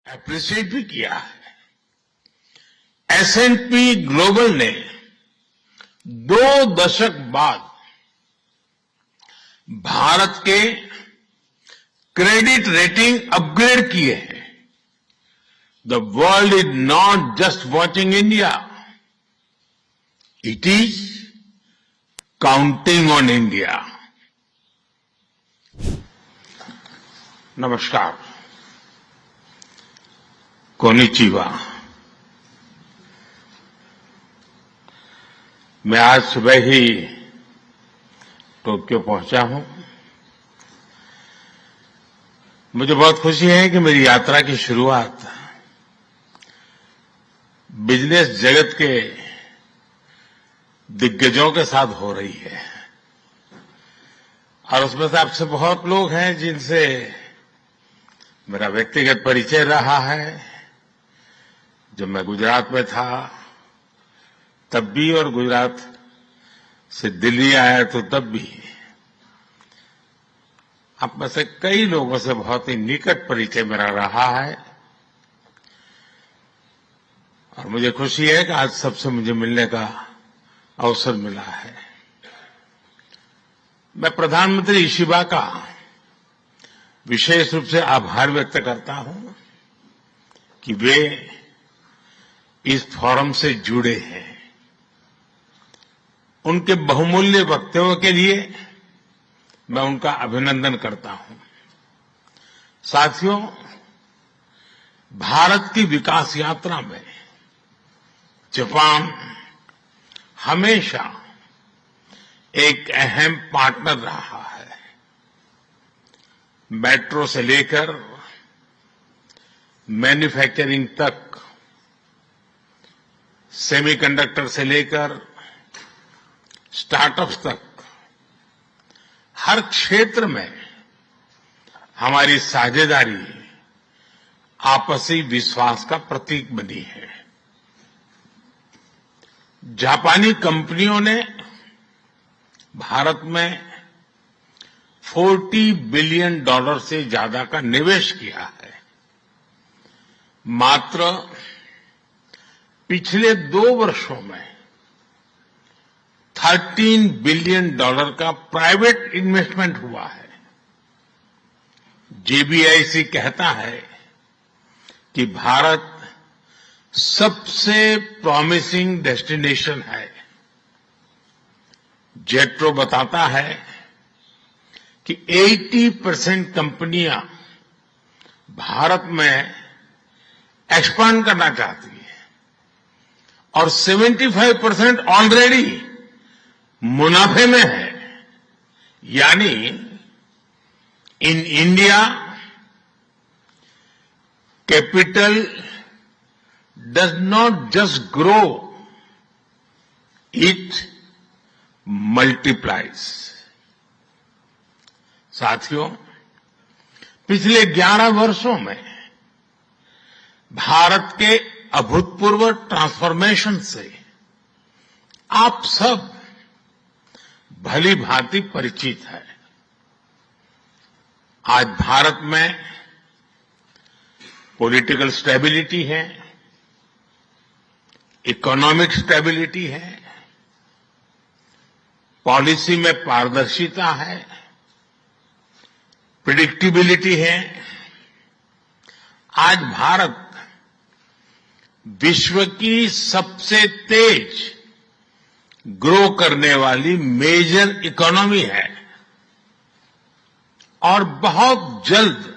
Appreciate भी किया है। S&P ग्लोबल ने 2 दशक बाद भारत के क्रेडिट रेटिंग अपग्रेड किए हैं। The world is not just watching India, it is counting on India. नमस्कार, कोनिचिवा। मैं आज सुबह ही टोक्यो पहुंचा हूं। मुझे बहुत खुशी है कि मेरी यात्रा की शुरुआत बिजनेस जगत के दिग्गजों के साथ हो रही है और उसमें से आपसे बहुत लोग हैं जिनसे मेरा व्यक्तिगत परिचय रहा है। जब मैं गुजरात में था तब भी और गुजरात से दिल्ली आया तो तब भी आप में से कई लोगों से बहुत ही निकट परिचय मेरा रहा है और मुझे खुशी है कि आज सबसे मुझे मिलने का अवसर मिला है। मैं प्रधानमंत्री इशिबा का विशेष रूप से आभार व्यक्त करता हूं कि वे इस फोरम से जुड़े हैं। उनके बहुमूल्य वक्तव्यों के लिए मैं उनका अभिनंदन करता हूं। साथियों, भारत की विकास यात्रा में जापान हमेशा एक अहम पार्टनर रहा है। मेट्रो से लेकर मैन्युफैक्चरिंग तक, सेमीकंडक्टर से लेकर स्टार्टअप्स तक, हर क्षेत्र में हमारी साझेदारी आपसी विश्वास का प्रतीक बनी है। जापानी कंपनियों ने भारत में $40 बिलियन से ज्यादा का निवेश किया है। मात्र पिछले 2 वर्षों में $13 बिलियन का प्राइवेट इन्वेस्टमेंट हुआ है। JBIC कहता है कि भारत सबसे प्रॉमिसिंग डेस्टिनेशन है। जेट्रो बताता है कि 80% कंपनियां भारत में एक्सपांड करना चाहती हैं और 75% ऑलरेडी मुनाफे में है। यानी in India capital does not just grow, it multiplies. साथियों, पिछले 11 वर्षों में भारत के अभूतपूर्व ट्रांसफॉर्मेशन से आप सब भली भांति परिचित है। आज भारत में पॉलिटिकल स्टेबिलिटी है, इकोनॉमिक स्टेबिलिटी है, पॉलिसी में पारदर्शिता है, प्रिडिक्टिबिलिटी है। आज भारत विश्व की सबसे तेज ग्रो करने वाली मेजर इकोनॉमी है और बहुत जल्द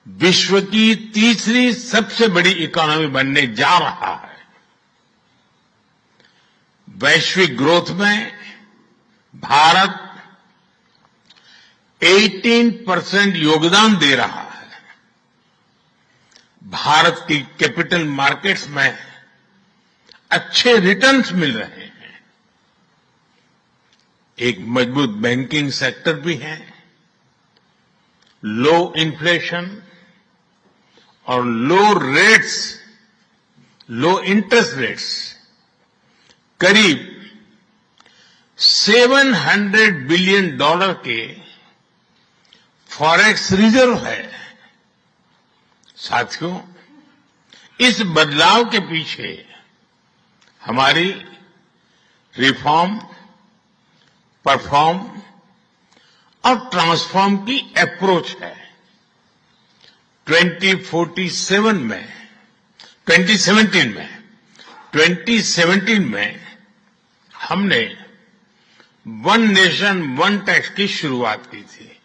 विश्व की तीसरी सबसे बड़ी इकोनॉमी बनने जा रहा है। वैश्विक ग्रोथ में भारत 18% योगदान दे रहा है। भारत की कैपिटल मार्केट्स में अच्छे रिटर्न्स मिल रहे हैं। एक मजबूत बैंकिंग सेक्टर भी है। लो इन्फ्लेशन और लो इंटरेस्ट रेट्स, करीब $700 बिलियन के फॉरेक्स रिजर्व है। साथियों, इस बदलाव के पीछे हमारी रिफॉर्म, परफॉर्म और ट्रांसफॉर्म की अप्रोच है। 2017 में हमने वन नेशन वन टैक्स की शुरुआत की थी।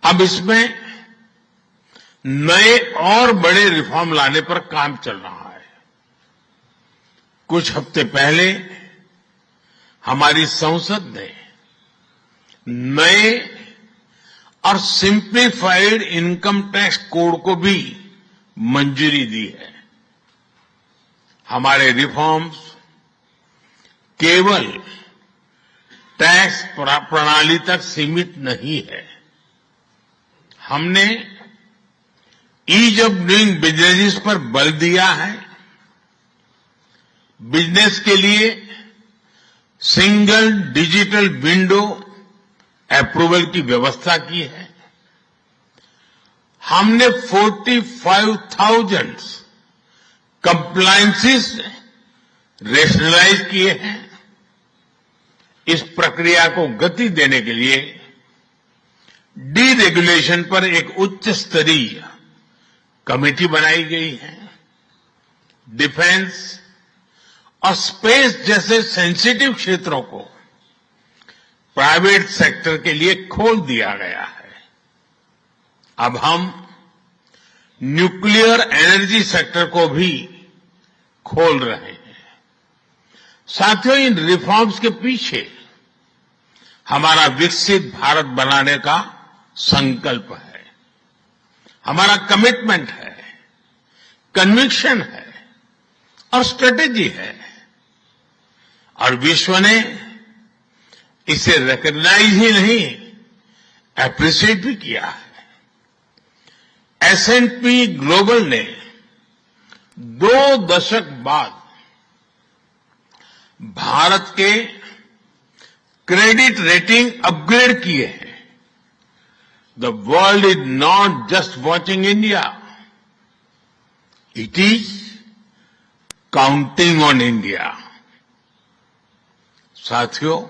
अब इसमें नए और बड़े रिफॉर्म लाने पर काम चल रहा है। कुछ हफ्ते पहले हमारी संसद ने नए और सिंप्लीफाइड इनकम टैक्स कोड को भी मंजूरी दी है। हमारे रिफॉर्म्स केवल टैक्स प्रणाली तक सीमित नहीं है। हमने ईज ऑफ डूइंग बिजनेस पर बल दिया है। बिजनेस के लिए सिंगल डिजिटल विंडो अप्रूवल की व्यवस्था की है। हमने 45,000 कंप्लायंसेस रेशनलाइज किए हैं। इस प्रक्रिया को गति देने के लिए डीरेगुलेशन पर एक उच्च स्तरीय कमेटी बनाई गई है। डिफेंस और स्पेस जैसे सेंसिटिव क्षेत्रों को प्राइवेट सेक्टर के लिए खोल दिया गया है। अब हम न्यूक्लियर एनर्जी सेक्टर को भी खोल रहे हैं। साथियों, इन रिफॉर्म्स के पीछे हमारा विकसित भारत बनाने का संकल्प है, हमारा कमिटमेंट है, कन्विक्शन है और स्ट्रेटेजी है। और विश्व ने इसे रिकॉग्नाइज ही नहीं, एप्रिशिएट भी किया है। S&P ग्लोबल ने 2 दशक बाद भारत के क्रेडिट रेटिंग अपग्रेड किए हैं। The world is not just watching India, it is counting on India. साथियों,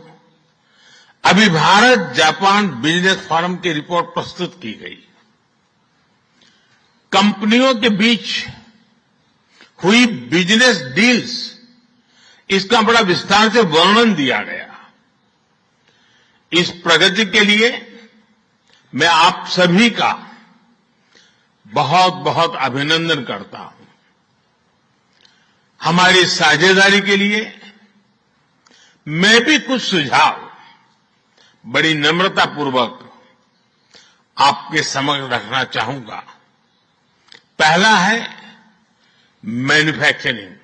अभी भारत जापान बिजनेस फोरम की रिपोर्ट प्रस्तुत की गई। कंपनियों के बीच हुई बिजनेस डील्स, इसका बड़ा विस्तार से वर्णन दिया गया। इस प्रगति के लिए मैं आप सभी का बहुत बहुत अभिनंदन करता हूं। हमारी साझेदारी के लिए मैं भी कुछ सुझाव बड़ी नम्रतापूर्वक आपके समक्ष रखना चाहूंगा। पहला है मैन्युफैक्चरिंग।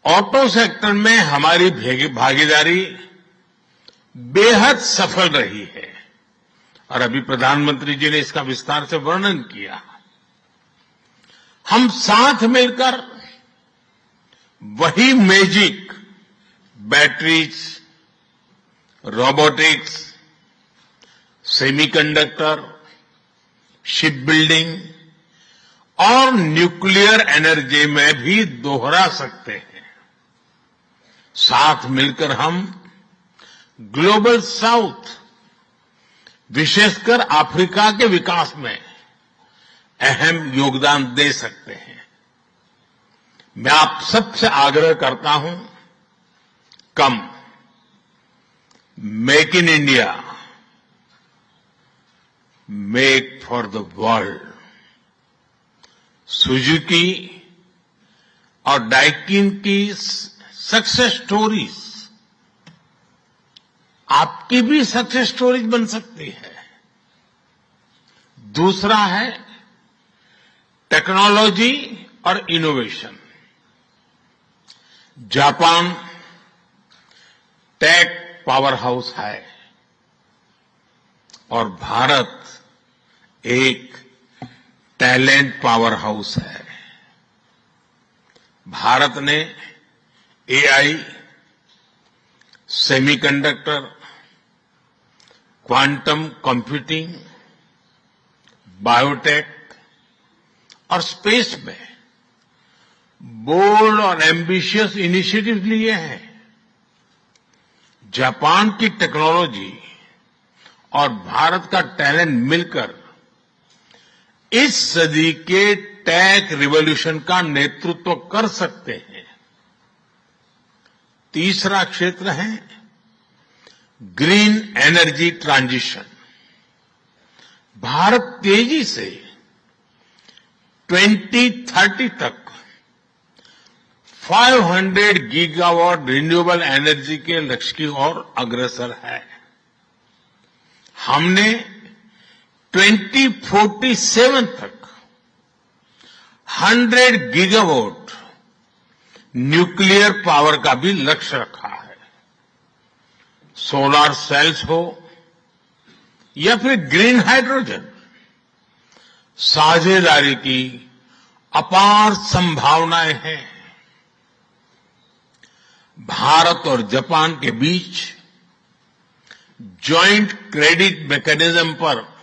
ऑटो सेक्टर में हमारी भागीदारी बेहद सफल रही है और अभी प्रधानमंत्री जी ने इसका विस्तार से वर्णन किया। हम साथ मिलकर वही magic batteries, robotics, semiconductor, ship building और न्यूक्लियर एनर्जी में भी दोहरा सकते हैं। साथ मिलकर हम ग्लोबल साउथ, विशेषकर अफ्रीका के विकास में अहम योगदान दे सकते हैं। मैं आप सबसे आग्रह करता हूं, कम make in India, make for the world. Suzuki और डाइकिन की सक्सेस स्टोरीज आपकी भी सक्सेस स्टोरीज बन सकती है। दूसरा है टेक्नोलॉजी और innovation. Japan tech powerhouse है और भारत एक टैलेंट पावर हाउस है। भारत ने AI, semiconductor, quantum computing, biotech और स्पेस में बोल्ड और एम्बिशियस इनिशिएटिव लिए हैं। जापान की टेक्नोलॉजी और भारत का टैलेंट मिलकर इस सदी के टेक रिवॉल्यूशन का नेतृत्व कर सकते हैं। तीसरा क्षेत्र है ग्रीन एनर्जी ट्रांजिशन। भारत तेजी से 2030 तक 500 गीगावाट रिन्यूएबल एनर्जी के लक्ष्य की ओर अग्रसर है। हमने 2047 तक 100 गीगावाट न्यूक्लियर पावर का भी लक्ष्य रखा है। सोलर सेल्स हो या फिर ग्रीन हाइड्रोजन, साझेदारी की अपार संभावनाएं हैं। भारत और जापान के बीच जॉइंट क्रेडिट मैकेनिज्म पर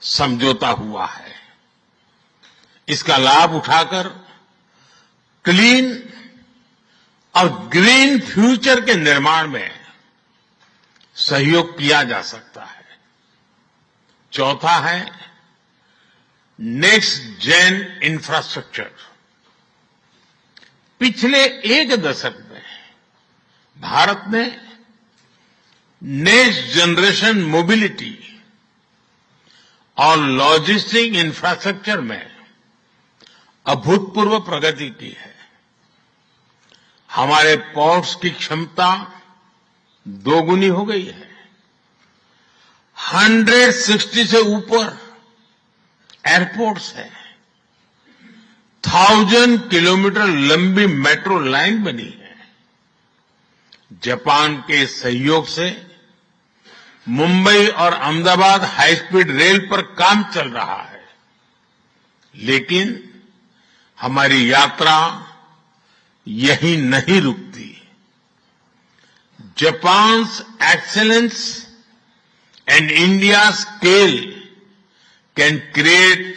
समझौता हुआ है। इसका लाभ उठाकर क्लीन और ग्रीन फ्यूचर के निर्माण में सहयोग किया जा सकता है। चौथा है नेक्स्ट जेन इंफ्रास्ट्रक्चर। पिछले एक दशक में भारत ने नेक्स्ट जनरेशन मोबिलिटी और लॉजिस्टिक इंफ्रास्ट्रक्चर में अभूतपूर्व प्रगति की है। हमारे पोर्ट्स की क्षमता दोगुनी हो गई है। 160 से ऊपर एयरपोर्ट्स हैं। 1000 किलोमीटर लंबी मेट्रो लाइन बनी है। जापान के सहयोग से मुंबई और अहमदाबाद हाई स्पीड रेल पर काम चल रहा है। लेकिन हमारी यात्रा यहीं नहीं रुकती। Japan's excellence and India scale can create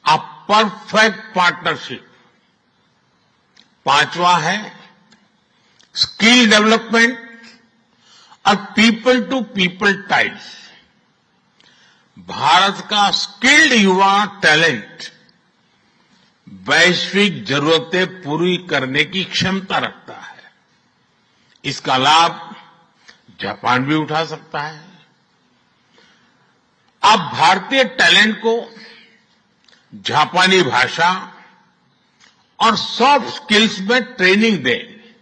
a perfect partnership. पांचवा है स्किल डेवलपमेंट और people to people ties. Bharat का स्किल्ड युवा टैलेंट वैश्विक जरूरतें पूरी करने की क्षमता रखता है। इसका लाभ जापान भी उठा सकता है। आप भारतीय टैलेंट को जापानी भाषा और सॉफ्ट स्किल्स में ट्रेनिंग दें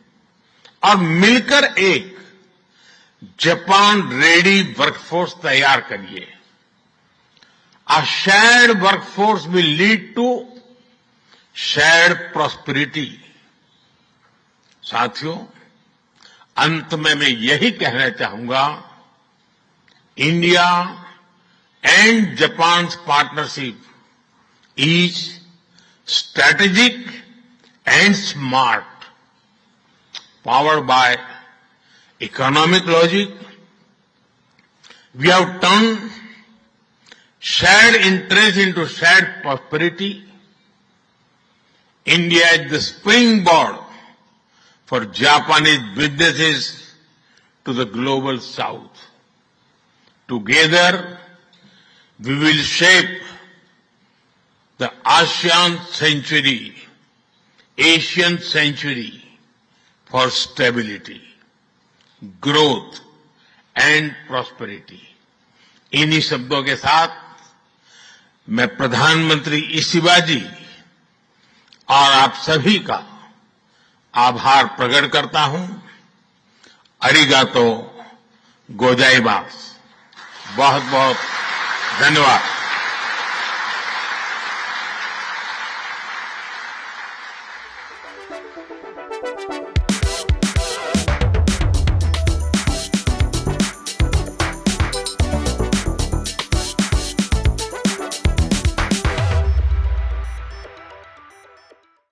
और मिलकर एक जापान रेडी वर्कफोर्स तैयार करिए। A shared workforce will lead to shared prosperity। साथियों, अंत में मैं यही कहना चाहूंगा, India and Japan partnership is strategic and smart, powered by economic logic. We have turned shared interest into shared prosperity. India is the springboard for Japanese businesses to the global south. Together, we will shape the ASEAN century, Asian century for stability, growth and prosperity. इन्हीं शब्दों के साथ मैं प्रधानमंत्री इशिबाजी और आप सभी का आभार प्रकट करता हूं। अरिगातो गोजाइमास। बहुत बहुत धन्यवाद।